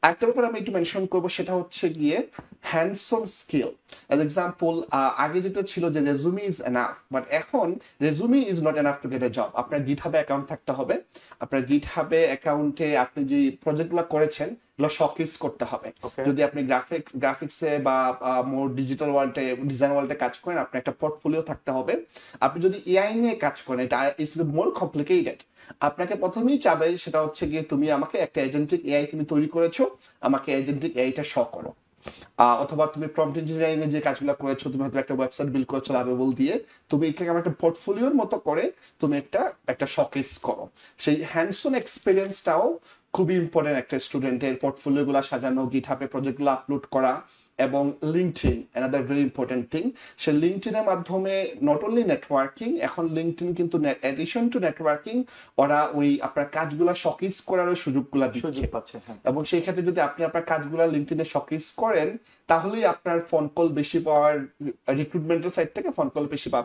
একটা ব্যাপার আমি একটু মেনশন করবো, সেটা হচ্ছে গিয়ে hands on skill. As example, আগে যেটা ছিল যে রেজুমি ইজ এনাফ, বাট এখন resume is not enough to get A job. আপনার গিটহাবে অ্যাকাউন্ট থাকতে হবে। আপনার গিটহাবে অ্যাকাউন্টে আপনি যে প্রজেক্টগুলো করেছেন এগুলো শোকেস করতে হবে। ওকে। যদি আপনি গ্রাফিক্সে বা মোর ডিজিটাল ওয়ার্ল্ডে, ডিজাইন ওয়ার্ল্ডে কাজ করেন, আপনার একটা পোর্টফোলিও থাকতে হবে। আপনি যদি এআই নিয়ে কাজ করেন, এটা ইটস মোর কমপ্লিকেটেড। আপনাকে প্রথমেই চাবে সেটা হচ্ছে গিয়ে তুমি আমাকে একটা এজেন্টিক এআই তুমি তৈরি করেছো, আমাকে এজেন্টিক এআইটা শো করো। অথবা তুমি প্রম্পট ইঞ্জিনিয়ারিং এ যে কাজগুলো করেছো, তুমি হয়তো একটা ওয়েবসাইট বিল্ড করেছো লাভেবল দিয়ে, তুমি এটাকে আমার একটা পোর্টফোলিওর মতো করে তুমি একটা একটা শোকেস করো। সেই হ্যান্ডস অন এক্সপিরিয়েন্সটাও খুবই ইম্পর্টেন্ট একটা স্টুডেন্টের। পোর্টফোলিও গুলা সাজানো, গিটহাবে প্রজেক্টগুলো আপলোড করা, এবং LinkedIn another very important thing. সে লিঙ্কডইনের মাধ্যমে নট অনলি নেটওয়ার্কিং, এখন লিঙ্কডইন কিন্তু এডিশন টু নেটওয়ার্কিং ওরা ওই আপনার কাজগুলা শোকেস করারও সুযোগগুলা দিচ্ছে। সুযোগ পাচ্ছে, হ্যাঁ। এবং সেই ক্ষেত্রে যদি আপনি আপনার কাজগুলা লিঙ্কডইনে শোকেস করেন, তাহলেই আপনার ফোন কল বেশি পাওয়ার, রিক্রুটমেন্টের সাইড থেকে ফোন কল বেশি পাবেন।